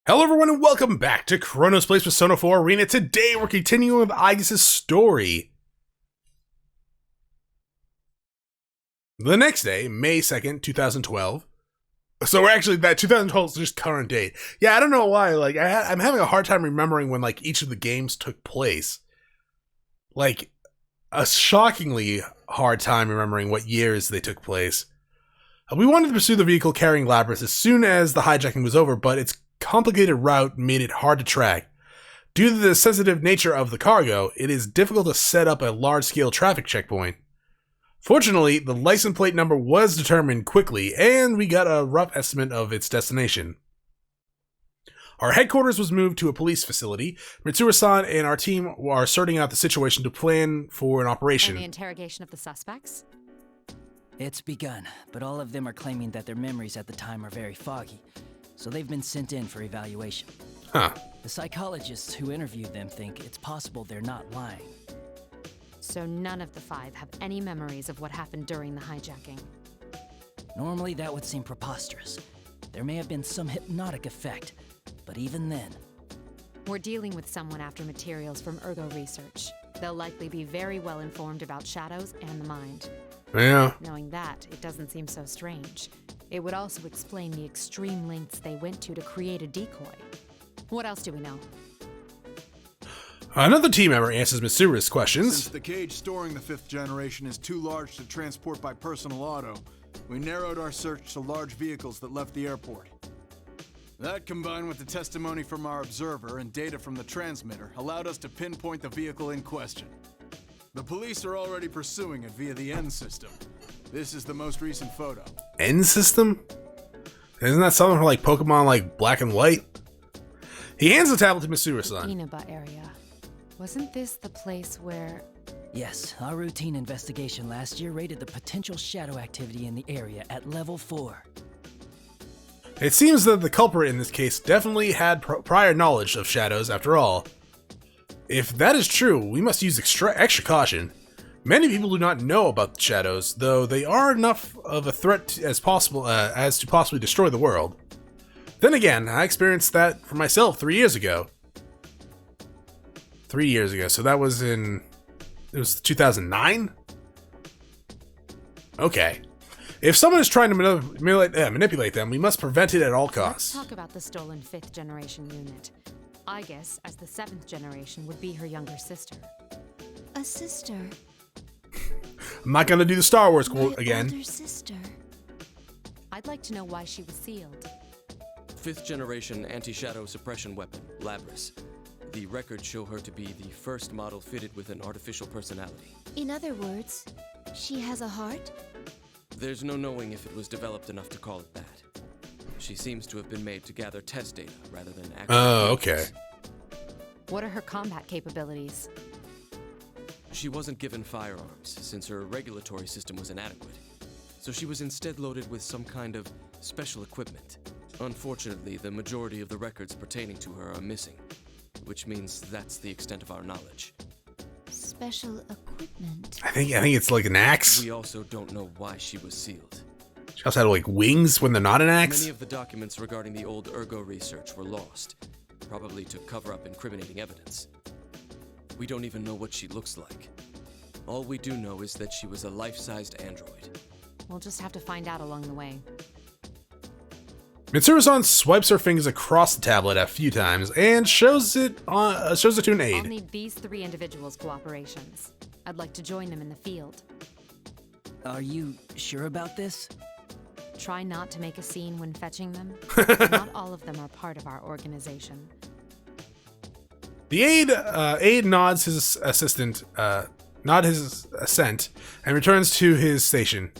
Hello everyone and welcome back to Chronos Plays Persona 4 Arena. Today we're continuing with Aigis' story. The next day, May 2nd, 2012. So we're actually, that 2012 is just current date. Yeah, I don't know why, I'm having a hard time remembering when, each of the games took place. A shockingly hard time remembering what years they took place. We wanted to pursue the vehicle carrying Labrys as soon as the hijacking was over, but its complicated route made it hard to track. Due to the sensitive nature of the cargo, it is difficult to set up a large-scale traffic checkpoint. Fortunately, the license plate number was determined quickly, and we got a rough estimate of its destination. Our headquarters was moved to a police facility. Mitsuru-san and our team are sorting out the situation to plan for an operation. And the interrogation of the suspects? It's begun, but all of them are claiming that their memories at the time are very foggy. So they've been sent in for evaluation. Huh. The psychologists who interviewed them think it's possible they're not lying. So none of the five have any memories of what happened during the hijacking. Normally that would seem preposterous. There may have been some hypnotic effect, but even then... We're dealing with someone after materials from Ergo research. They'll likely be very well informed about shadows and the mind. Yeah. Knowing that, it doesn't seem so strange. It would also explain the extreme lengths they went to create a decoy. What else do we know? Another team member answers Mitsuru's questions. Since the cage storing the 5th generation is too large to transport by personal auto, we narrowed our search to large vehicles that left the airport. That, combined with the testimony from our observer and data from the transmitter, allowed us to pinpoint the vehicle in question. The police are already pursuing it via the N system. This is the most recent photo. N system? Isn't that something for Pokemon Black and White? He hands the tablet to Mitsuru-san. Inaba area. Wasn't this the place where... Yes, our routine investigation last year rated the potential shadow activity in the area at level 4. It seems that the culprit in this case definitely had prior knowledge of shadows after all. If that is true, we must use extra caution. Many people do not know about the shadows, though they are enough of a threat as to possibly destroy the world. Then again, I experienced that for myself 3 years ago. 3 years ago, so that was it was 2009? Okay. If someone is trying to manipulate them, we must prevent it at all costs. Let's talk about the stolen 5th generation unit. Aigis, as the 7th generation, would be her younger sister. A sister? I'm not gonna do the Star Wars quote again. Older sister. I'd like to know why she was sealed. 5th generation anti-shadow suppression weapon, Labrys. The records show her to be the first model fitted with an artificial personality. In other words, she has a heart? There's no knowing if it was developed enough to call it that. She seems to have been made to gather test data rather than actual okay. What are her combat capabilities? She wasn't given firearms, since her regulatory system was inadequate. So she was instead loaded with some kind of special equipment. Unfortunately, the majority of the records pertaining to her are missing, which means that's the extent of our knowledge. Special equipment? I think it's like an axe. We also don't know why she was sealed. She also had wings when they're not an axe. Many of the documents regarding the old Ergo research were lost, probably to cover up incriminating evidence. We don't even know what she looks like. All we do know is that she was a life-sized android. We'll just have to find out along the way. Mitsuru-san swipes her fingers across the tablet a few times and shows it to an I'll aide. need these 3 individuals' cooperations. I'd like to join them in the field. Are you sure about this? Try not to make a scene when fetching them. Not all of them are part of our organization. The aide nods his assent and returns to his station.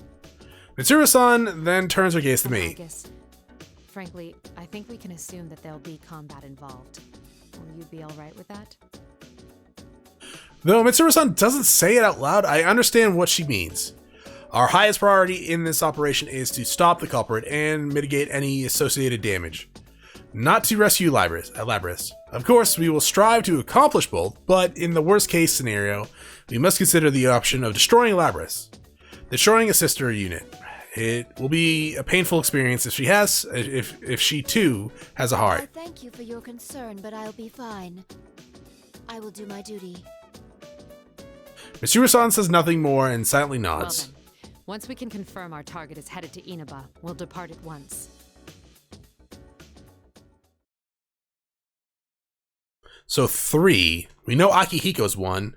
Mitsuru-san then turns her gaze to me. Aigis, frankly, I think we can assume that there'll be combat involved. Will you be alright with that? Though Mitsuru-san doesn't say it out loud, I understand what she means. Our highest priority in this operation is to stop the culprit and mitigate any associated damage. Not to rescue Labrys. Of course, we will strive to accomplish both, but in the worst case scenario, we must consider the option of destroying Labrys. Destroying a sister unit. It will be a painful experience if she too has a I heart. thank you for your concern, but I'll be fine. I will do my duty. Mitsuru-san says nothing more and silently Well nods. then, once we can confirm our target is headed to Inaba, we'll depart at once. So 3. We know Akihiko's one.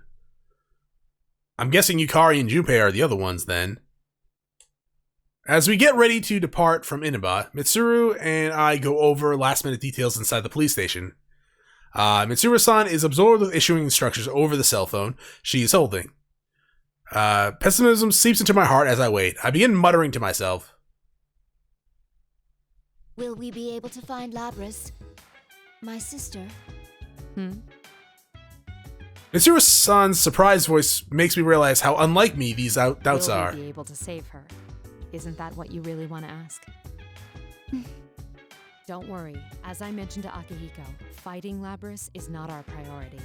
I'm guessing Yukari and Junpei are the other ones then. As we get ready to depart from Inaba, Mitsuru and I go over last-minute details inside the police station. Mitsuru-san is absorbed with issuing instructions over the cell phone she is holding. Pessimism seeps into my heart as I wait. I begin muttering to myself. Will we be able to find Labris? My sister? Mitsuru-san's surprised voice makes me realize how unlike me these doubts Will are. we be able to save her? Isn't that what you really want to ask? Don't worry. As I mentioned to Akihiko, fighting Labris is not our priority.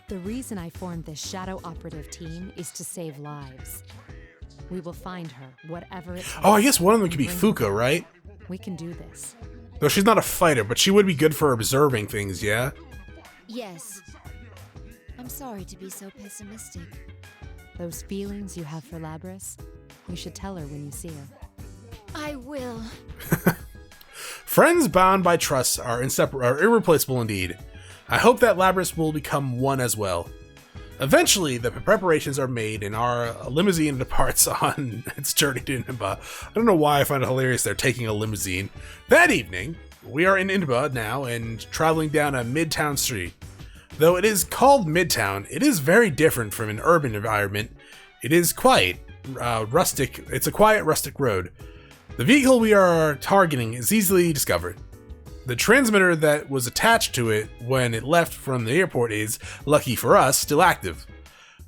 The reason I formed this shadow operative team is to save lives. We will find her, whatever it takes. Oh, I guess one of them could be and bring her Fuka, right? back. We can do this. Though she's not a fighter, but she would be good for observing things, yeah? Yes. I'm sorry to be so pessimistic. Those feelings you have for Labris, you should tell her when you see her. I will. Friends bound by trust are irreplaceable indeed. I hope that Labris will become one as well. Eventually, the preparations are made and our limousine departs on its journey to Inaba. I don't know why I find it hilarious they're taking a limousine. That evening, we are in Inaba now and traveling down a midtown street. Though it is called Midtown, it is very different from an urban environment. It is quiet, rustic. It's a quiet, rustic road. The vehicle we are targeting is easily discovered. The transmitter that was attached to it when it left from the airport is, lucky for us, still active.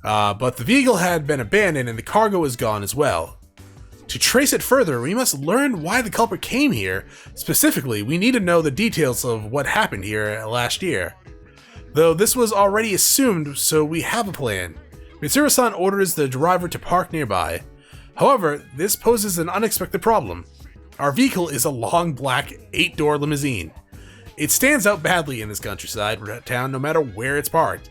But the vehicle had been abandoned and the cargo is gone as well. To trace it further, we must learn why the culprit came here. Specifically, we need to know the details of what happened here last year. Though this was already assumed, so we have a plan. Mitsuru-san orders the driver to park nearby. However, this poses an unexpected problem. Our vehicle is a long black 8-door limousine. It stands out badly in this countryside town no matter where it's parked.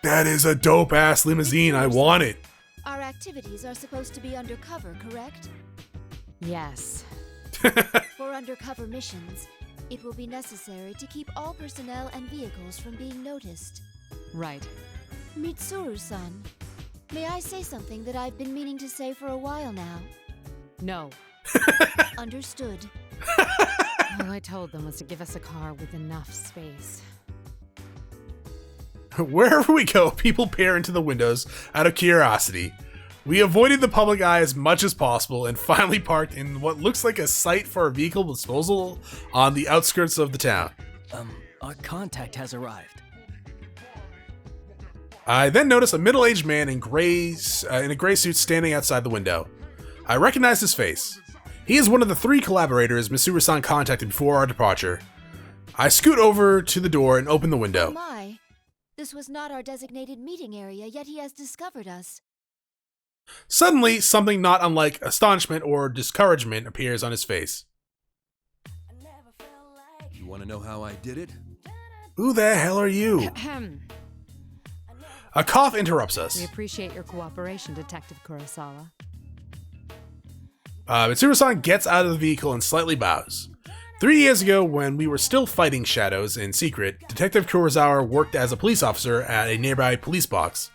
That is a dope-ass limousine, I want it. Our activities are supposed to be undercover, correct? Yes. For undercover missions, it will be necessary to keep all personnel and vehicles from being noticed. Right. Mitsuru-san, may I say something that I've been meaning to say for a while now? No. Understood. All I told them was to give us a car with enough space. Wherever we go, people peer into the windows out of curiosity. We avoided the public eye as much as possible and finally parked in what looks like a site for a vehicle disposal on the outskirts of the town. Our contact has arrived. I then notice a middle-aged man in a gray suit standing outside the window. I recognize his face. He is one of the 3 collaborators Mitsuru-san contacted before our departure. I scoot over to the door and open the Oh window. my! This was not our designated meeting area, yet he has discovered us. Suddenly, something not unlike astonishment or discouragement appears on his face. You want to know how I did it? Who the hell are you? Ahem. A cough interrupts us. We appreciate your cooperation, Detective Kurosawa. Mitsuru-san gets out of the vehicle and slightly bows. 3 years ago, when we were still fighting shadows in secret, Detective Kurosawa worked as a police officer at a nearby police box.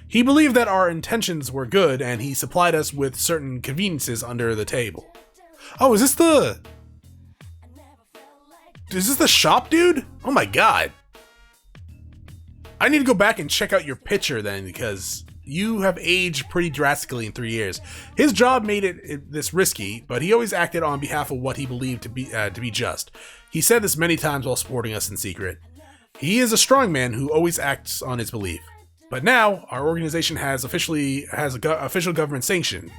He believed that our intentions were good, and he supplied us with certain conveniences under the table. Oh, is this the shop dude? Oh my god. I need to go back and check out your picture then, because you have aged pretty drastically in 3 years. His job made it this risky, but he always acted on behalf of what he believed to be just. He said this many times while supporting us in secret. He is a strong man who always acts on his belief. But now, our organization has official government sanction.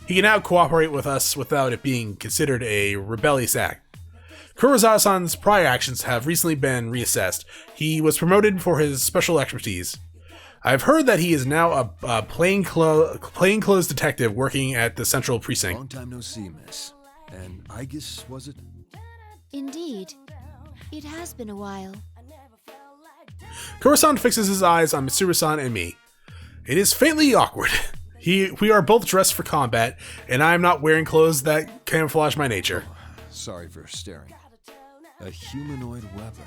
He can now cooperate with us without it being considered a rebellious act. Kurosawa-san's prior actions have recently been reassessed. He was promoted for his special expertise. I've heard that he is now a plainclothes detective working at the Central Precinct. Long time no see, miss. And Aigis, was it? Indeed. It has been a while. Kuro-san fixes his eyes on Mitsuru-san and me. It is faintly awkward. We are both dressed for combat, and I am not wearing clothes that camouflage my nature. Sorry for staring. A humanoid weapon.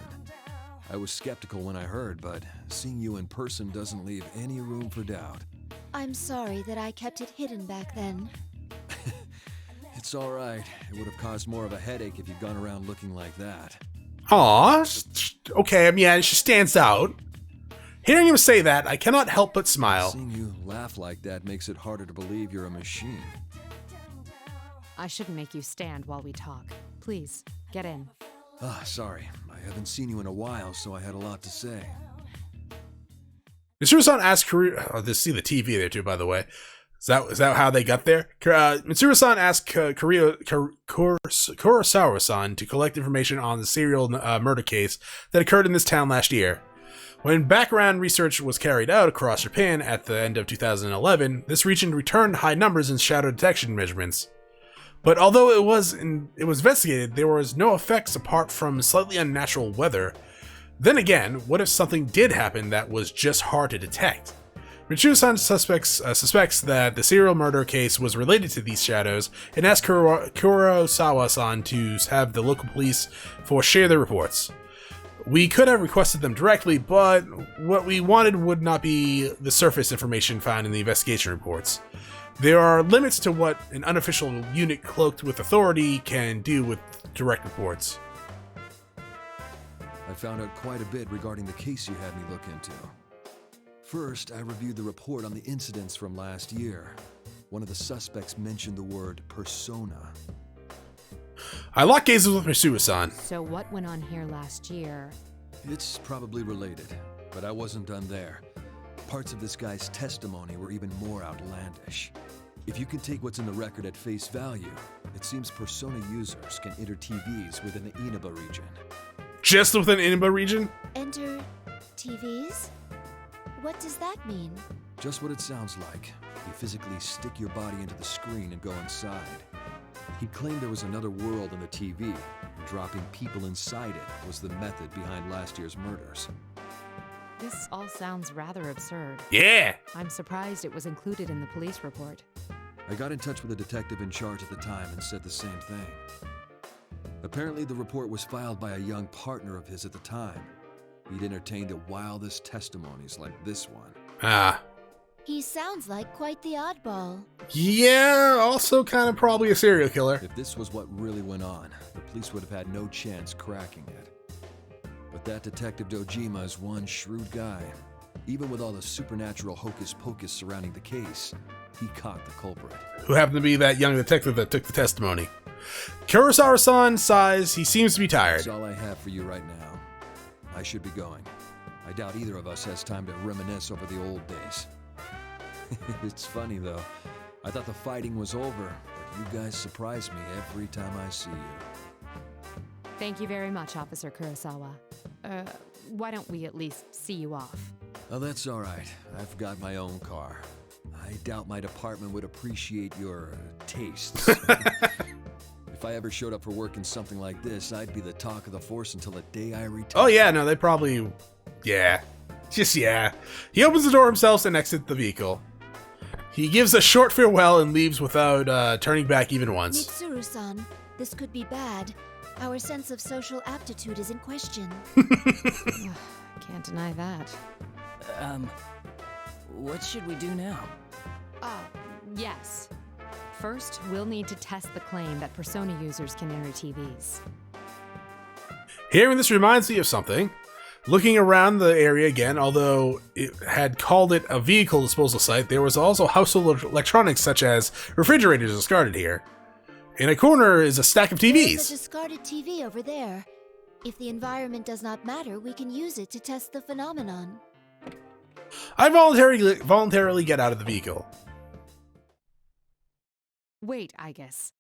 I was skeptical when I heard, but seeing you in person doesn't leave any room for doubt. I'm sorry that I kept it hidden back then. It's alright. It would have caused more of a headache if you'd gone around looking like that. Aw, okay, I mean, yeah, she stands out. Hearing him say that, I cannot help but smile. Seeing you laugh like that makes it harder to believe you're a machine. I shouldn't make you stand while we talk. Please, get in. Ah, sorry. I haven't seen you in a while, so I had a lot to say. Mitsuru-san asked see the TV there too, by the way. Is that how they got there? Mitsuru-san asked Kurosawa-san to collect information on the serial murder case that occurred in this town last year. When background research was carried out across Japan at the end of 2011, this region returned high numbers in shadow detection measurements. But although it was investigated, there was no effects apart from slightly unnatural weather. Then again, what if something did happen that was just hard to detect? Mitsuru-san suspects that the serial murder case was related to these shadows and asked Kurosawa-san to have the local police force share their reports. We could have requested them directly, but what we wanted would not be the surface information found in the investigation reports. There are limits to what an unofficial unit cloaked with authority can do with direct reports. I found out quite a bit regarding the case you had me look into. First, I reviewed the report on the incidents from last year. One of the suspects mentioned the word persona. I lock gazes with Mitsuru-san. So what went on here last year? It's probably related, but I wasn't done there. Parts of this guy's testimony were even more outlandish. If you can take what's in the record at face value, it seems persona users can enter TVs within the Inaba region. Just within Inaba region? Enter TVs? What does that mean? Just what it sounds like. You physically stick your body into the screen and go inside. He claimed there was another world in the TV, and dropping people inside it was the method behind last year's murders. This all sounds rather absurd. Yeah! I'm surprised it was included in the police report. I got in touch with the detective in charge at the time and said the same thing. Apparently the report was filed by a young partner of his at the time. He'd entertained the wildest testimonies like this one. Ah. He sounds like quite the oddball. Yeah, also kind of probably a serial killer. If this was what really went on, the police would have had no chance cracking it. But that Detective Dojima is one shrewd guy. Even with all the supernatural hocus-pocus surrounding the case, he caught the culprit. Who happened to be that young detective that took the testimony. Kurosawa-san sighs. He seems to be tired. That's all I have for you right now. I should be going. I doubt either of us has time to reminisce over the old days. It's funny, though. I thought the fighting was over, but you guys surprise me every time I see you. Thank you very much, Officer Kurosawa. Why don't we at least see you off? Oh, that's all right. I've got my own car. I doubt my department would appreciate your tastes. If I ever showed up for work in something like this, I'd be the talk of the force until the day I retire. Oh yeah, no, they probably... Yeah. Just yeah. He opens the door himself and exits the vehicle. He gives a short farewell and leaves without turning back even once. Mitsuru-san, this could be bad. Our sense of social aptitude is in question. Can't deny that. What should we do now? Yes. First, we'll need to test the claim that persona users can enter TVs. Hearing this reminds me of something. Looking around the area again, although it had called it a vehicle disposal site, there was also household electronics such as refrigerators discarded here. In a corner is a stack of There's TVs. a discarded TV over there. If the environment does not matter, we can use it to test the phenomenon. I voluntarily get out of the vehicle. Wait, Aigis.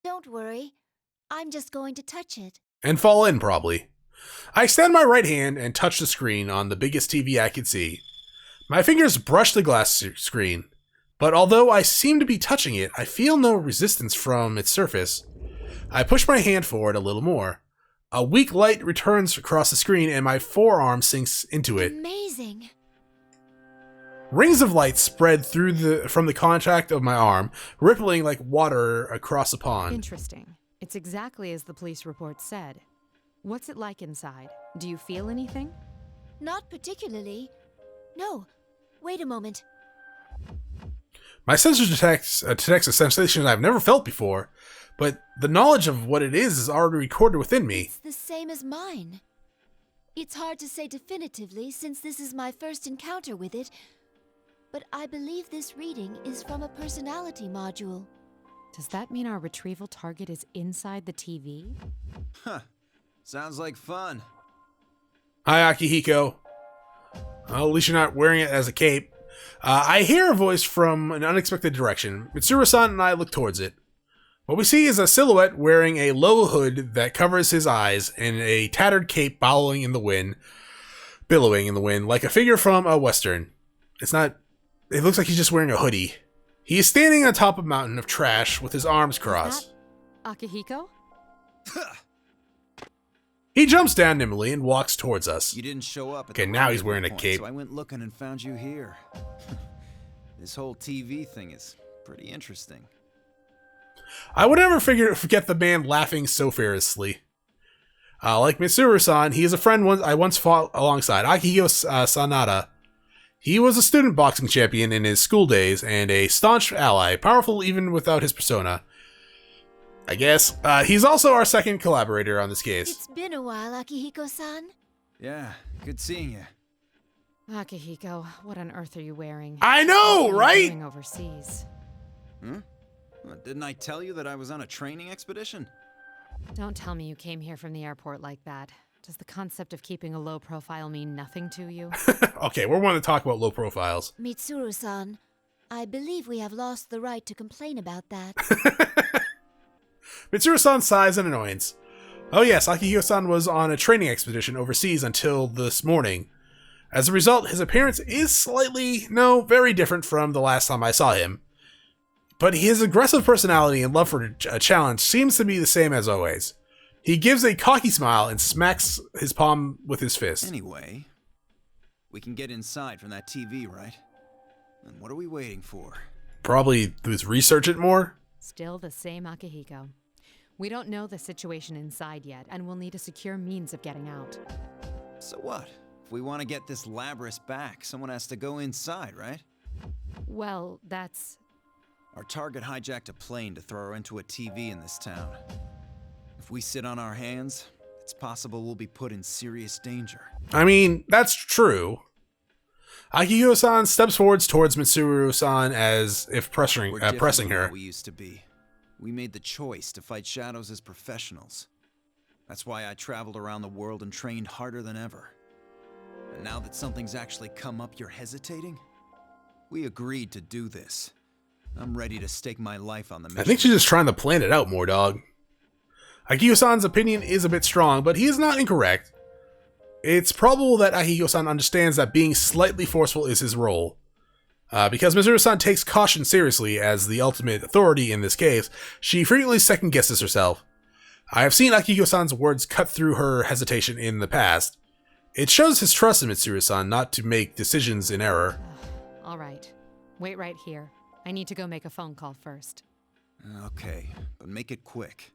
Don't worry. I'm just going to touch it. And fall in, probably. I extend my right hand and touch the screen on the biggest TV I can see. My fingers brush the glass screen, but although I seem to be touching it, I feel no resistance from its surface. I push my hand forward a little more. A weak light returns across the screen and my forearm sinks into it. Amazing. Rings of light spread from the contact of my arm, rippling like water across a pond. Interesting. It's exactly as the police report said. What's it like inside? Do you feel anything? Not particularly. No. Wait a moment. My sensor detects a sensation I've never felt before, but the knowledge of what it is already recorded within me. It's the same as mine. It's hard to say definitively since this is my first encounter with it, but I believe this reading is from a personality module. Does that mean our retrieval target is inside the TV? Huh. Sounds like fun. Hi, Akihiko. Well, at least you're not wearing it as a cape. I hear a voice from an unexpected direction. Mitsuru-san and I look towards it. What we see is a silhouette wearing a low hood that covers his eyes and a tattered cape billowing in the wind, like a figure from a western. It looks like he's just wearing a hoodie. He is standing on top of a mountain of trash with his arms crossed. Akihiko? He jumps down nimbly and walks towards us. You didn't show up at Okay, the now he's rendezvous wearing a point, cape. So I went looking and found you here. This whole TV thing is pretty interesting. I would never forget the man laughing so fearlessly. Like Mitsuru-san, he is a friend I once fought alongside, Akihiko Sanada. He was a student boxing champion in his school days and a staunch ally, powerful even without his persona. I guess. He's also our second collaborator on this case. It's been a while, Akihiko-san. Yeah, good seeing you. Akihiko, what on earth are you wearing? I know, What are you right? doing overseas? Didn't I tell you that I was on a training expedition? Don't tell me you came here from the airport like that. Does the concept of keeping a low profile mean nothing to you? Okay, we're wanting to talk about low profiles. Mitsuru-san, I believe we have lost the right to complain about that. Mitsuru-san sighs in annoyance. Oh yes, Akihiko-san was on a training expedition overseas until this morning. As a result, his appearance is very different from the last time I saw him. But his aggressive personality and love for a challenge seems to be the same as always. He gives a cocky smile and smacks his palm with his fist. Anyway, we can get inside from that TV, right? And what are we waiting for? Probably research it more. Still the same Akihiko. We don't know the situation inside yet, and we'll need a secure means of getting out. So what? If we want to get this Labrys back, someone has to go inside, right? Well, that's... Our target hijacked a plane to throw her into a TV in this town. If we sit on our hands, it's possible we'll be put in serious danger. I mean, that's true. Akihiko-san steps forwards towards Mitsuru-san as if pressing We're different pressing from her. what we used to be. We made the choice to fight shadows as professionals. That's why I traveled around the world and trained harder than ever. And now that something's actually come up, you're hesitating? We agreed to do this. I'm ready to stake my life on the mission. I think she's just trying to plan it out more, dog. Akihiko-san's opinion is a bit strong, but he is not incorrect. It's probable that Akihiko-san understands that being slightly forceful is his role. Because Mitsuru-san takes caution seriously as the ultimate authority in this case, she frequently second-guesses herself. I have seen Akihiko-san's words cut through her hesitation in the past. It shows his trust in Mitsuru-san not to make decisions in error. All right. Wait right here. I need to go make a phone call first. Okay, but make it quick.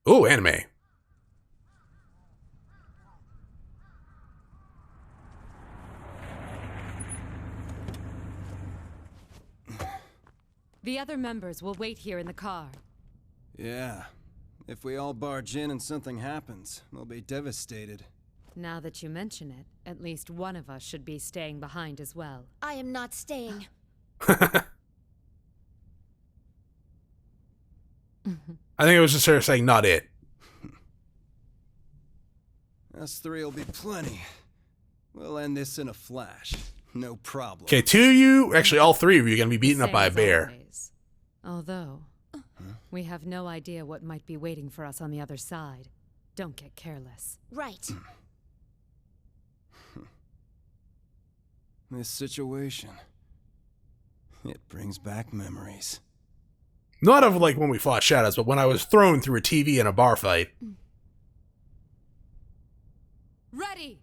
Ooh, anime. The other members will wait here in the car. Yeah. If we all barge in and something happens, they'll be devastated. Now that you mention it, at least one of us should be staying behind as well. I am not staying. I think it was just her saying, not it. Us three will be plenty. We'll end this in a flash. No problem. Okay, two of you, actually all three of you, are going to be beaten up Same by a as bear. always. Although, we have no idea what might be waiting for us on the other side. Don't get careless. Right. This situation, it brings back memories. Not of like when we fought shadows, but when I was thrown through a TV in a bar fight. Ready!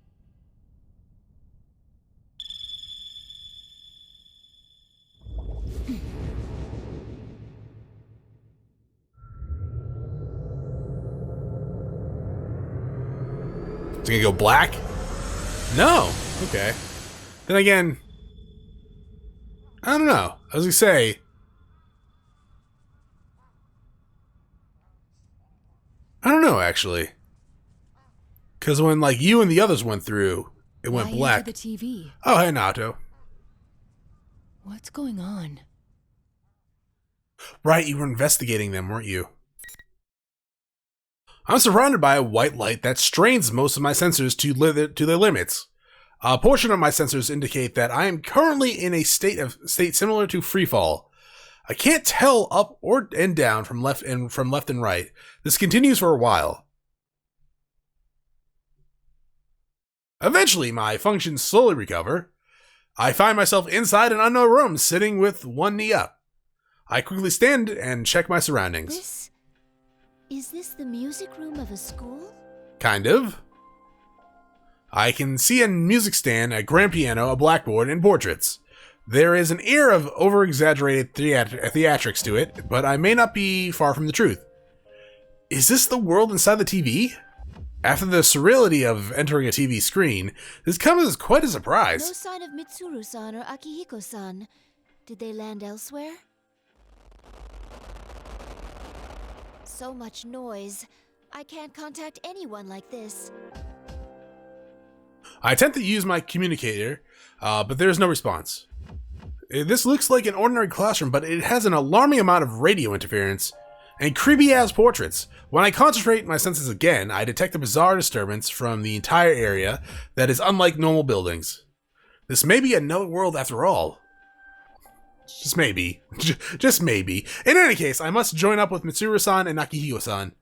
It's gonna go black? No. Okay. Then again, I don't know. I was gonna say, I don't know actually, because when like you and the others went through, it went Why black. the TV? Oh, hey, Nato. What's going on? Right, you were investigating them, weren't you? I'm surrounded by a white light that strains most of my sensors to their limits. A portion of my sensors indicate that I am currently in a state similar to freefall. I can't tell up or and down from left and right. This continues for a while. Eventually, my functions slowly recover. I find myself inside an unknown room, sitting with one knee up. I quickly stand and check my surroundings. Is this the music room of a school? Kind of. I can see a music stand, a grand piano, a blackboard, and portraits. There is an air of over-exaggerated theatrics to it, but I may not be far from the truth. Is this the world inside the TV? After the surreality of entering a TV screen, this comes as quite a surprise. No sign of Mitsuru-san or Akihiko-san. Did they land elsewhere? So much noise. I can't contact anyone like this. I attempt to use my communicator, but there's no response. This looks like an ordinary classroom, but it has an alarming amount of radio interference and creepy-ass portraits. When I concentrate my senses again, I detect a bizarre disturbance from the entire area that is unlike normal buildings. This may be another world after all. Just maybe. Just maybe. In any case, I must join up with Mitsuru-san and Akihiko-san.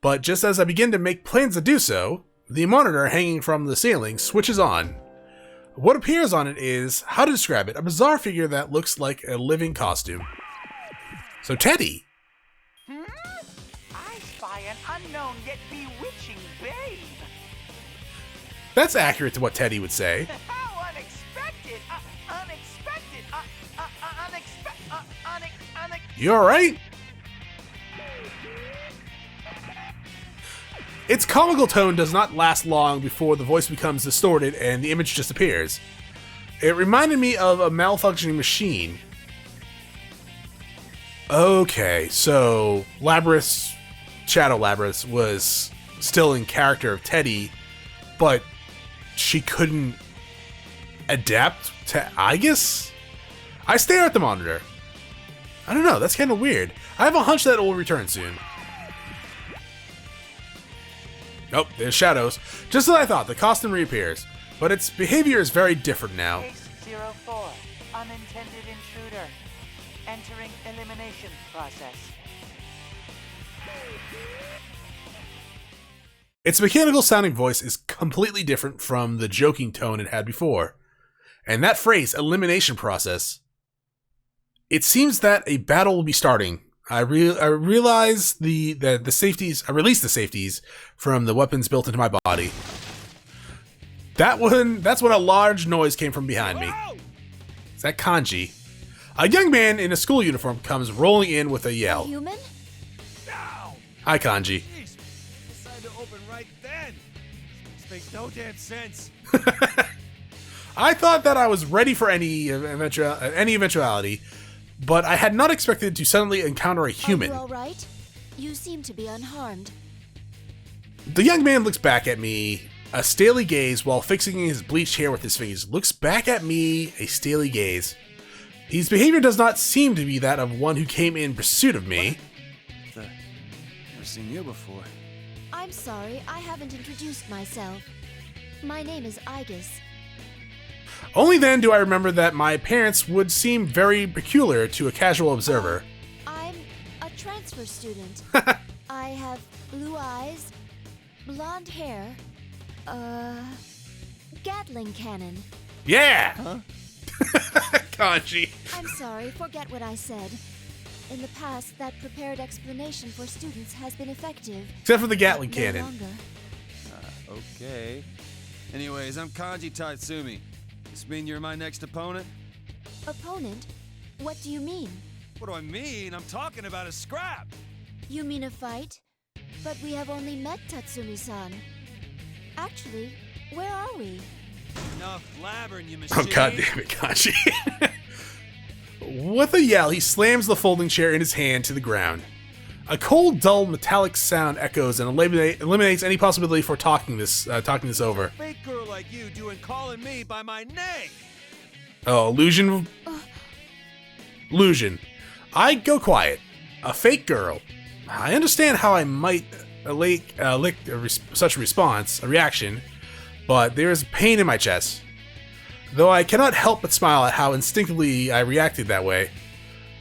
But just as I begin to make plans to do so, the monitor hanging from the ceiling switches on. What appears on it is, how to describe it, a bizarre figure that looks like a living costume. So Teddy. I spy an unknown yet bewitching babe. That's accurate to what Teddy would say. How unexpected! You alright? Its comical tone does not last long before the voice becomes distorted and the image disappears. It reminded me of a malfunctioning machine. Okay, so Shadow Labrys was still in character of Teddy, but she couldn't adapt to Aigis? I stare at the monitor. I don't know, that's kind of weird. I have a hunch that it will return soon. Nope, there's Shadows. Just as I thought, the costume reappears, but its behavior is very different now. Case 04, unintended intruder. Entering elimination process. Its mechanical sounding voice is completely different from the joking tone it had before. And that phrase, elimination process, it seems that a battle will be starting. I realize the safeties. I released the safeties from the weapons built into my body. That's when a large noise came from behind me. Is that Kanji? A young man in a school uniform comes rolling in with a yell. A human? Hi, Kanji. Jeez, decided to open right then. This makes no damn sense. I thought that I was ready for any eventuality, but I had not expected to suddenly encounter a human. Are you all right? You seem to be unharmed. The young man looks back at me, a steely gaze, while fixing his bleached hair with his fingers. Looks back at me, a steely gaze. His behavior does not seem to be that of one who came in pursuit of me. Never seen you before. I'm sorry, I haven't introduced myself. My name is Aigis. Only then do I remember that my appearance would seem very peculiar to a casual observer. I'm a transfer student. I have blue eyes, Blonde hair. Gatling cannon. Yeah! Huh? Kanji. I'm sorry, forget what I said. In the past, that prepared explanation for students has been effective. Except for the Gatling No cannon. longer. Okay. Anyways, I'm Kanji Tatsumi. This mean you're my next opponent? Opponent? What do you mean? What do I mean? I'm talking about a scrap! You mean a fight? But we have only met Tatsumi-san. Actually, where are we? Enough blabbering, you machine! Oh, god damn it, Kanji. With a yell, he slams the folding chair in his hand to the ground. A cold, dull, metallic sound echoes and eliminates any possibility for talking this over. Fake girl like you doing calling me by my name! Oh, illusion. Illusion. I go quiet. A fake girl. I understand how I might lick such a response, a reaction, but there is pain in my chest. Though I cannot help but smile at how instinctively I reacted that way.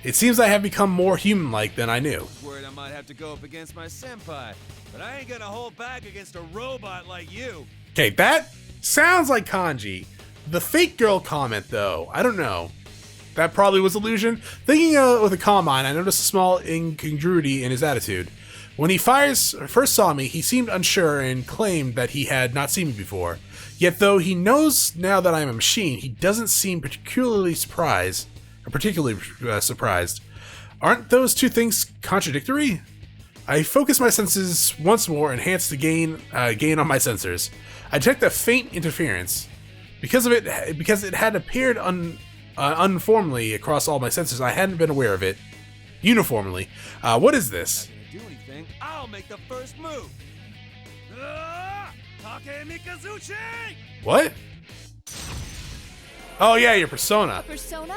It seems I have become more human-like than I knew. Worried I might have to go up against my senpai, but I ain't gonna hold back against a robot like you. Okay, that sounds like Kanji. The fake girl comment, though, I don't know. That probably was illusion. Thinking with a calm mind, I noticed a small incongruity in his attitude. When he first saw me, he seemed unsure and claimed that he had not seen me before. Yet though he knows now that I am a machine, he doesn't seem particularly surprised. Aren't those two things contradictory? I focus my senses once more, enhance the gain on my sensors. I detect a faint interference. Because it had appeared uniformly across all my sensors, I hadn't been aware of it. Uniformly. What is this? Do anything, I'll make the first move. Takemikazuchi! What? Oh yeah, your persona. Persona?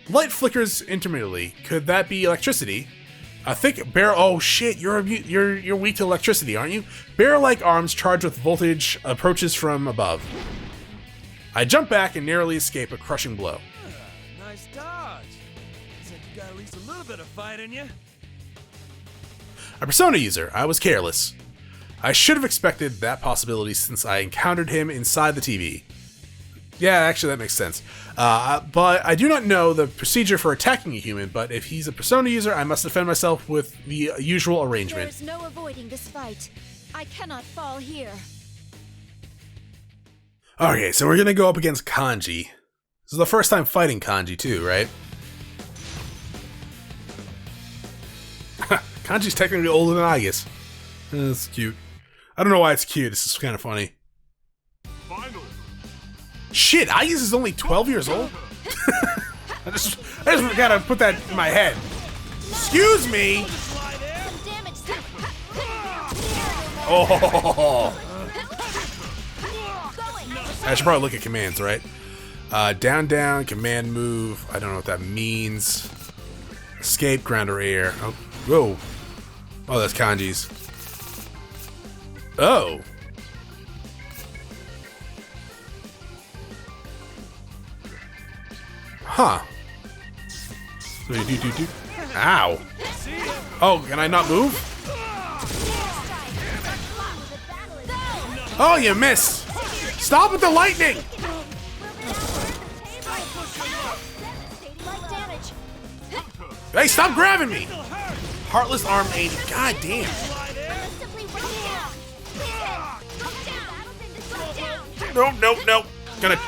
Light flickers intermittently. Could that be electricity? A thick barrel. Oh shit! You're weak to electricity, aren't you? Barrel-like arms charged with voltage approaches from above. I jump back and narrowly escape a crushing blow. Nice dodge. Looks like you got at least a little bit of fight in you. A persona user. I was careless. I should have expected that possibility since I encountered him inside the TV. Yeah, actually that makes sense. But I do not know the procedure for attacking a human, but if he's a persona user, I must defend myself with the usual arrangement. There's no avoiding this fight. I cannot fall here. Okay, so we're gonna go up against Kanji. This is the first time fighting Kanji too, right? Kanji's technically older than Aigis. That's cute. I don't know why it's cute, it's just kind of funny. Shit, Aigis is only 12 years old? I just gotta put that in my head. Excuse me! Oh! I should probably look at commands, right? Down, down, command move. I don't know what that means. Escape, ground or air. Oh, whoa. Oh, that's Kanji's. Oh. Huh. Ow. Oh, can I not move? Oh, you missed. Stop with the lightning. Hey, stop grabbing me. Heartless arm 80. God damn. Nope, nope, nope. Gonna.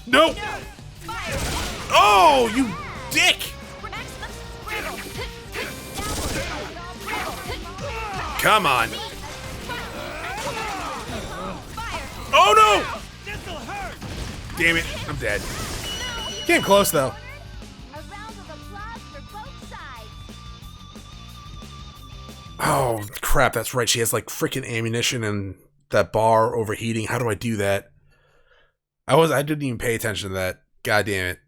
Nope. Oh, you dick! Come on. Oh no! Damn it, I'm dead. Came close though. Oh crap, that's right. She has like freaking ammunition and that bar overheating. How do I do that? I didn't even pay attention to that. God damn it.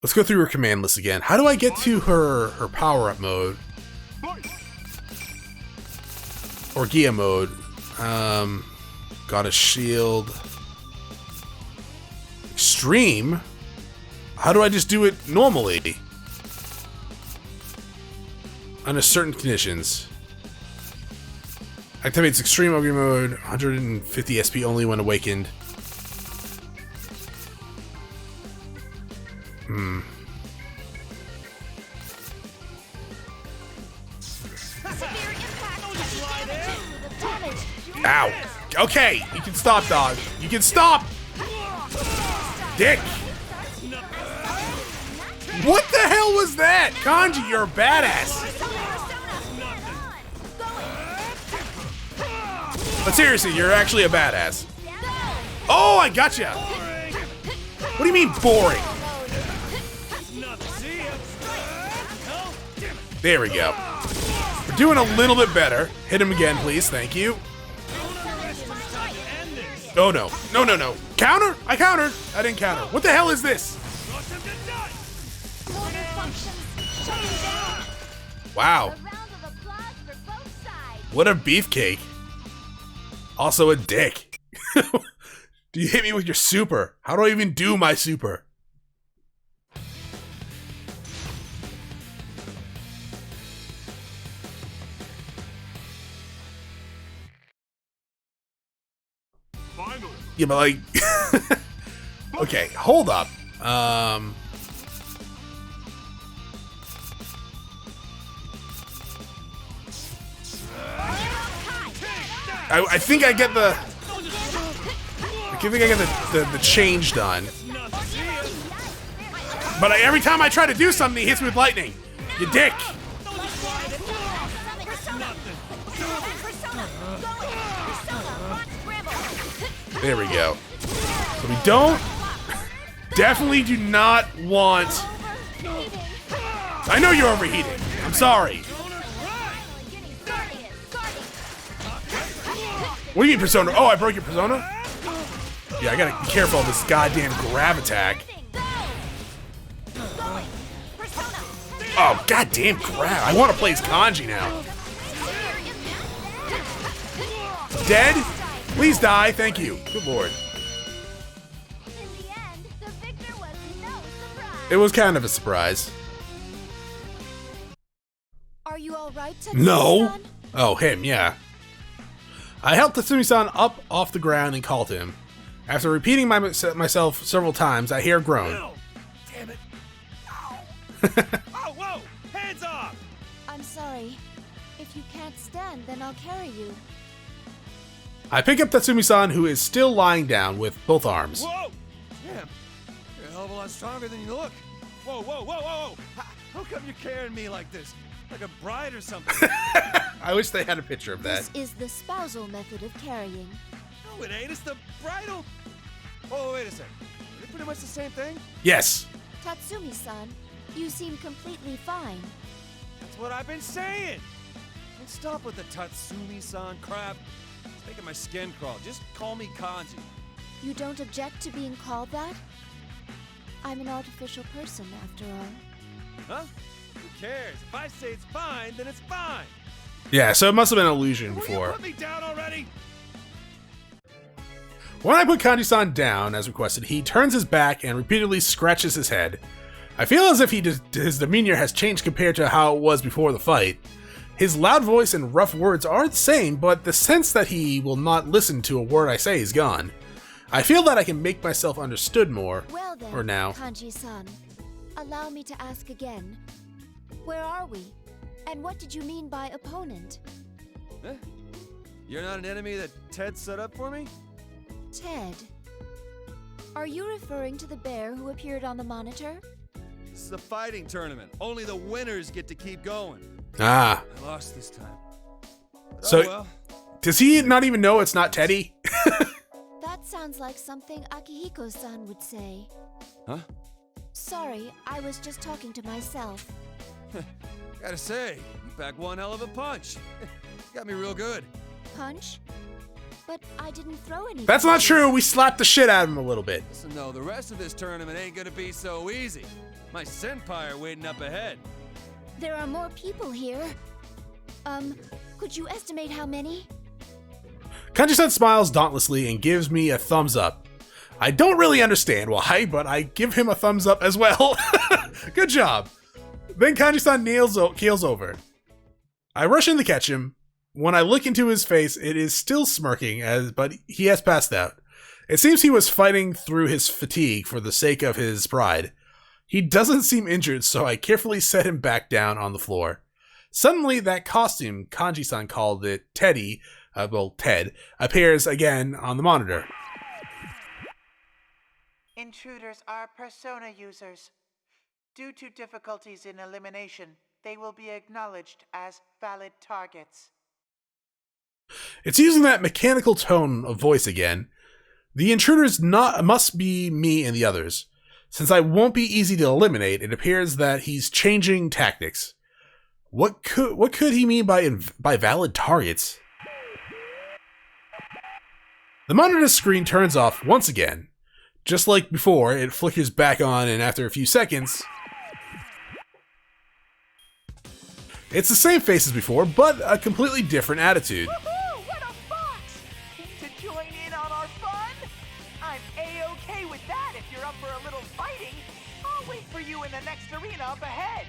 Let's go through her command list again. How do I get to her power-up mode? Or Gia mode. Got a shield. Extreme? How do I just do it normally? Under certain conditions. Activates extreme ogre mode, 150 SP only when awakened. Ow. Okay, you can stop, dog. You can stop! Dick! What the hell was that? Kanji, you're a badass! But seriously, you're actually a badass. Oh, I gotcha! What do you mean, boring? There we go. We're doing a little bit better. Hit him again, please. Thank you. Oh, no. No, no, no. Counter? I countered. I didn't counter. What the hell is this? Wow. What a beefcake. Also a dick. Do you hit me with your super? How do I even do my super? Yeah, but like... okay, hold up. I think I get the... I think I get the change done. But every time I try to do something, he hits me with lightning. You dick! There we go. So we don't... Definitely do not want... I know you're overheating. I'm sorry. What do you mean, Persona? Oh, I broke your Persona? Yeah, I gotta be careful of this goddamn grab attack. Oh, goddamn grab. I want to play as Kanji now. Dead? Please die. Thank you. Good lord. It was kind of a surprise. Are you all right, No. Oh, him, yeah. I helped Tatsumi-san up off the ground and called him. After repeating myself several times, I hear a groan. No. Damn it. Ow. Oh, whoa! Hands off! I'm sorry. If you can't stand, then I'll carry you. I pick up Tatsumi-san, who is still lying down with both arms. Whoa! Damn. You're a hell of a lot stronger than you look. Whoa, whoa, whoa, whoa, whoa! How come you're carrying me like this? Like a bride or something? I wish they had a picture of that. This is the spousal method of carrying. No, it ain't. It's the bridal. Oh, wait a second. Is it pretty much the same thing? Yes. Tatsumi-san, you seem completely fine. That's what I've been saying. And stop with the Tatsumi-san crap. It's making my skin crawl. Just call me Kanji. You don't object to being called that? I'm an artificial person, after all. Huh? Who cares? If I say it's fine, then it's fine. Yeah, so it must have been an illusion Will before. you put me down already? When I put Kanji-san down, as requested, he turns his back and repeatedly scratches his head. I feel as if his demeanor has changed compared to how it was before the fight. His loud voice and rough words are the same, but the sense that he will not listen to a word I say is gone. I feel that I can make myself understood more, Well then, or now. Kanji-san, allow me to ask again. Where are we? And what did you mean by opponent? Huh? You're not an enemy that Ted set up for me? Ted. Are you referring to the bear who appeared on the monitor? This is a fighting tournament. Only the winners get to keep going. Ah. I lost this time. But So, oh well. does he not even know it's not Teddy? That sounds like something Akihiko-san would say. Huh? Sorry, I was just talking to myself. Gotta say, you pack one hell of a punch. Got me real good. Punch? But I didn't throw any. That's not punches. true. We slapped the shit out of him a little bit. Listen though, the rest of this tournament ain't gonna be so easy. My senpai are waiting up ahead. There are more people here. Could you estimate how many? Kanji-san smiles dauntlessly and gives me a thumbs up. I don't really understand why, but I give him a thumbs up as well. Good job. Then Kanji-san keels over. I rush in to catch him. When I look into his face, it is still smirking, but he has passed out. It seems he was fighting through his fatigue for the sake of his pride. He doesn't seem injured, so I carefully set him back down on the floor. Suddenly, that costume, Kanji-san called it Ted, appears again on the monitor. Intruders are persona users. Due to difficulties in elimination, they will be acknowledged as valid targets. It's using that mechanical tone of voice again. The intruders must be me and the others. Since I won't be easy to eliminate, it appears that he's changing tactics. What could he mean by valid targets? The monitor screen turns off once again. Just like before, it flickers back on, and after a few seconds, it's the same face as before, but a completely different attitude. Woohoo! What a fox! Keen to join in on our fun? I'm A-okay with that if you're up for a little fighting. I'll wait for you in the next arena up ahead.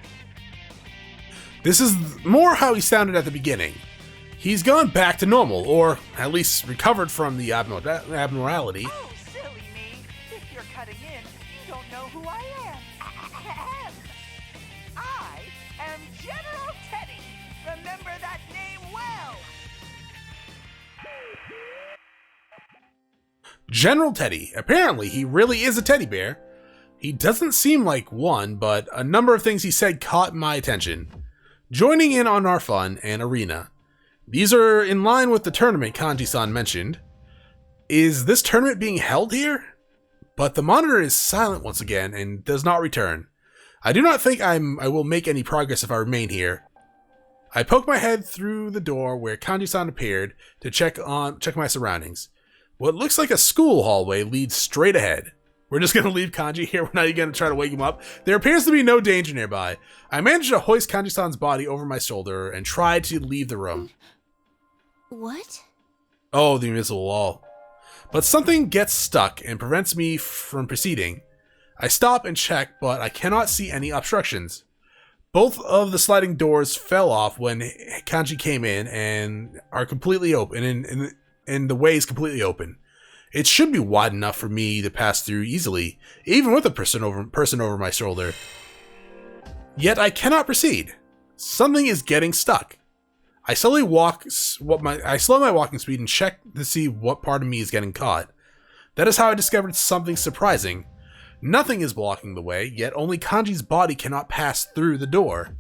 This is more how he sounded at the beginning. He's gone back to normal, or at least recovered from the abnormality. Oh, silly me. If you're cutting in, you don't know who I am. I am General Teddy. Remember that name well. General Teddy. Apparently, he really is a teddy bear. He doesn't seem like one, but a number of things he said caught my attention. Joining in on our fun and arena. These are in line with the tournament Kanji-san mentioned. Is this tournament being held here? But the monitor is silent once again and does not return. I do not think I will make any progress if I remain here. I poke my head through the door where Kanji-san appeared to check my surroundings. What looks like a school hallway leads straight ahead. We're just going to leave Kanji here. We're not even going to try to wake him up. There appears to be no danger nearby. I managed to hoist Kanji-san's body over my shoulder and tried to leave the room. What? Oh, the invisible wall. But something gets stuck and prevents me from proceeding. I stop and check, but I cannot see any obstructions. Both of the sliding doors fell off when Kanji came in and are completely open, and the way is completely open. It should be wide enough for me to pass through easily, even with a person over my shoulder. Yet I cannot proceed. Something is getting stuck. I slow my walking speed and check to see what part of me is getting caught. That is how I discovered something surprising. Nothing is blocking the way, yet only Kanji's body cannot pass through the door.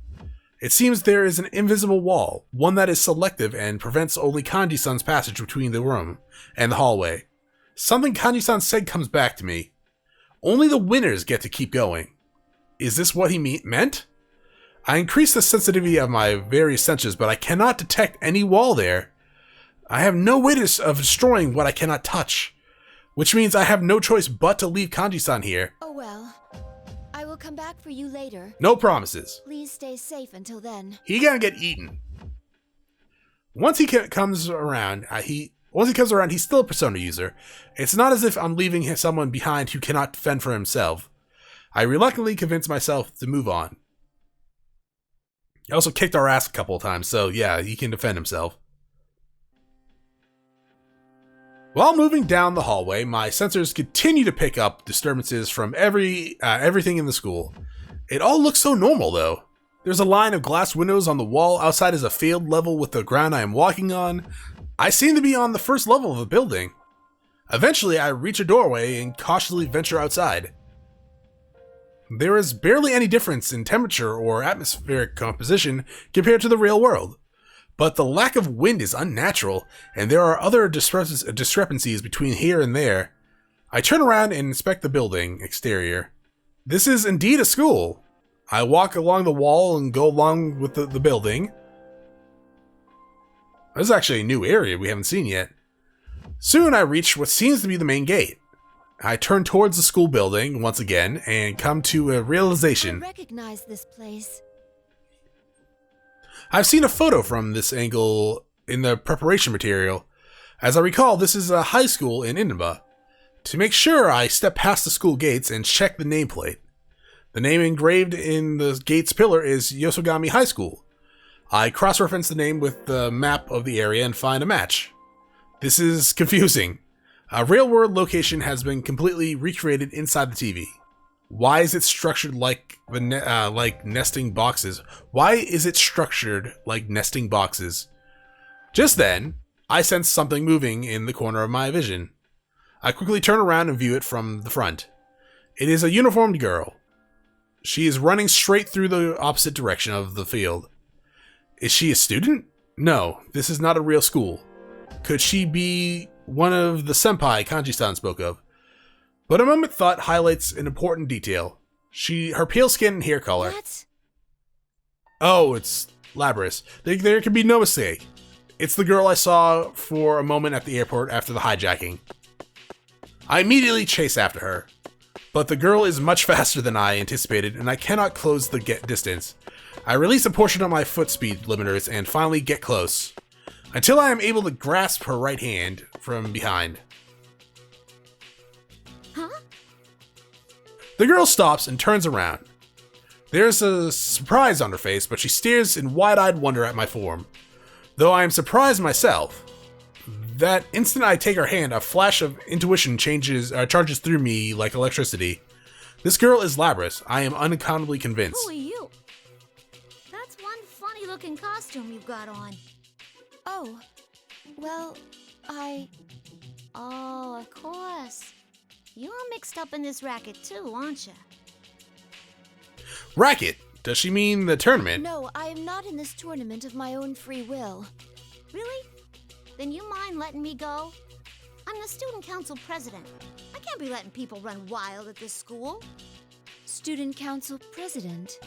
It seems there is an invisible wall, one that is selective and prevents only Kanji-san's passage between the room and the hallway. Something Kanji-san said comes back to me. Only the winners get to keep going. Is this what he meant? I increase the sensitivity of my various senses, but I cannot detect any wall there. I have no way of destroying what I cannot touch, which means I have no choice but to leave Kanji-san here. Oh well. I will come back for you later. No promises. Please stay safe until then. He gonna get eaten. Once he comes around, he's still a persona user. It's not as if I'm leaving someone behind who cannot fend for himself. I reluctantly convince myself to move on. He also kicked our ass a couple of times, so yeah, he can defend himself. While moving down the hallway, my sensors continue to pick up disturbances from everything in the school. It all looks so normal, though. There's a line of glass windows on the wall. Outside is a field level with the ground I am walking on. I seem to be on the first level of a building. Eventually, I reach a doorway and cautiously venture outside. There is barely any difference in temperature or atmospheric composition compared to the real world. But the lack of wind is unnatural, and there are other discrepancies between here and there. I turn around and inspect the building exterior. This is indeed a school. I walk along the wall and go along with the building. This is actually a new area we haven't seen yet. Soon I reach what seems to be the main gate. I turn towards the school building once again and come to a realization. I recognize this place. I've seen a photo from this angle in the preparation material. As I recall, this is a high school in Inaba. To make sure, I step past the school gates and check the nameplate. The name engraved in the gate's pillar is Yosogami High School. I cross-reference the name with the map of the area and find a match. This is confusing. A real-world location has been completely recreated inside the TV. Why is it structured like like nesting boxes? Why is it structured like nesting boxes? Just then, I sense something moving in the corner of my vision. I quickly turn around and view it from the front. It is a uniformed girl. She is running straight through the opposite direction of the field. Is she a student? No, this is not a real school. Could she be one of the senpai Kanji-san spoke of? But a moment thought highlights an important detail. Her pale skin and hair color. What? Oh, it's Labris. There can be no mistake. It's the girl I saw for a moment at the airport after the hijacking. I immediately chase after her. But the girl is much faster than I anticipated, and I cannot close the distance. I release a portion of my foot speed limiters and finally get close, until I am able to grasp her right hand from behind. Huh? The girl stops and turns around. There's a surprise on her face, but she stares in wide-eyed wonder at my form. Though I am surprised myself. That instant I take her hand, a flash of intuition charges through me like electricity. This girl is Labris. I am unaccountably convinced. Who are you? That's one funny-looking costume you've got on. Oh, well, Oh, of course. You're mixed up in this racket too, aren't you? Racket? Does she mean the tournament? No, I am not in this tournament of my own free will. Really? Then you mind letting me go? I'm the student council president. I can't be letting people run wild at this school. Student council president?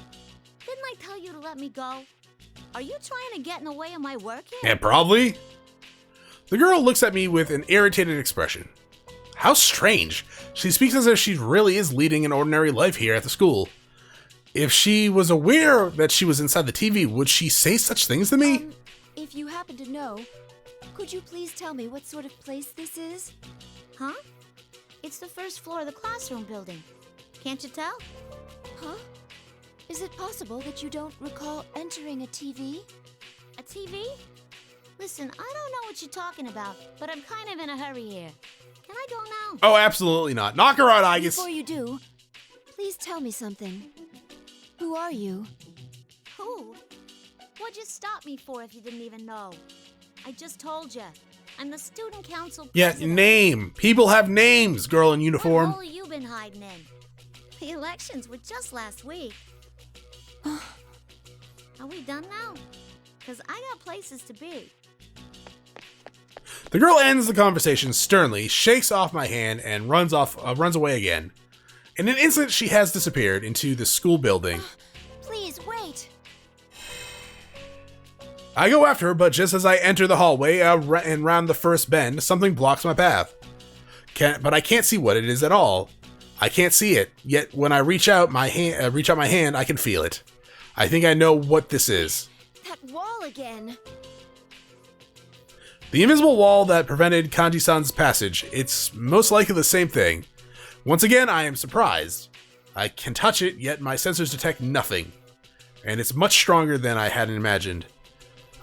Didn't I tell you to let me go? Are you trying to get in the way of my work here? Yeah, probably. The girl looks at me with an irritated expression. How strange. She speaks as if she really is leading an ordinary life here at the school. If she was aware that she was inside the TV, would she say such things to me? If you happen to know, could you please tell me what sort of place this is? Huh? It's the first floor of the classroom building. Can't you tell? Huh? Is it possible that you don't recall entering a TV? A TV? Listen, I don't know what you're talking about, but I'm kind of in a hurry here. Can I go now? Oh, absolutely not. Knock her out, Aigis. Before you do, please tell me something. Who are you? Who? What'd you stop me for if you didn't even know? I just told you. I'm the student council president. Yeah, name. People have names, girl in uniform. What hole have you been hiding in? The elections were just last week. Are we done now? Because I got places to be. The girl ends the conversation sternly, shakes off my hand, and runs away again. In an instant, she has disappeared into the school building. Please, wait. I go after her, but just as I enter the hallway and round the first bend, something blocks my path. But I can't see what it is at all. I can't see it, yet when I reach out my hand, I can feel it. I think I know what this is. That wall again. The invisible wall that prevented Kanji-san's passage. It's most likely the same thing. Once again, I am surprised. I can touch it, yet my sensors detect nothing. And it's much stronger than I had imagined.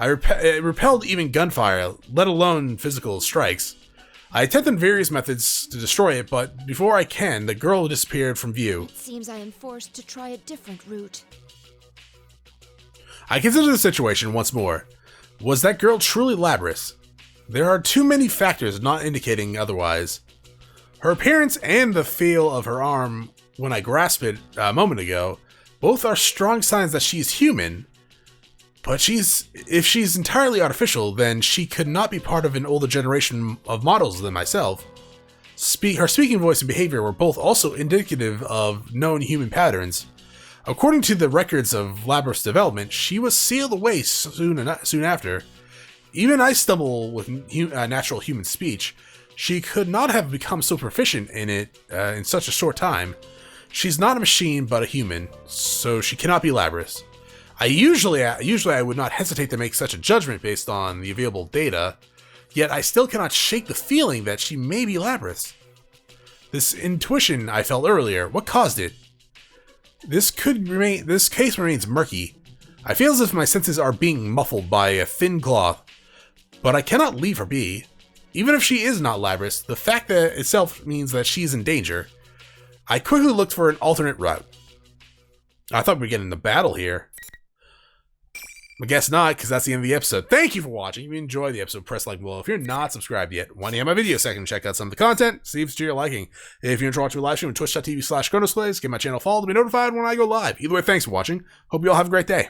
It repelled even gunfire, let alone physical strikes. I attempted various methods to destroy it, but before I can, the girl disappeared from view. It seems I am forced to try a different route. I consider the situation once more. Was that girl truly Labris? There are too many factors not indicating otherwise. Her appearance and the feel of her arm when I grasped it a moment ago, both are strong signs that she's human. But if she's entirely artificial, then she could not be part of an older generation of models than myself. Her speaking voice and behavior were both also indicative of known human patterns. According to the records of Labris' development, she was sealed away soon after. Even I stumble with natural human speech. She could not have become so proficient in it in such a short time. She's not a machine, but a human, so she cannot be Labris. Usually I would not hesitate to make such a judgment based on the available data, yet I still cannot shake the feeling that she may be Labris. This intuition I felt earlier, what caused it? This case remains murky. I feel as if my senses are being muffled by a thin cloth, but I cannot leave her be. Even if she is not Labrys, the fact that itself means that she's in danger. I quickly looked for an alternate route. I thought we were getting into battle here. I guess not, because that's the end of the episode. Thank you for watching. If you enjoyed the episode, press like below. If you're not subscribed yet, why don't you have my video section, check out some of the content, see if it's to your liking. If you're interested in watching my live stream on twitch.tv/ChronosPlays, give my channel a follow to be notified when I go live. Either way, thanks for watching. Hope you all have a great day.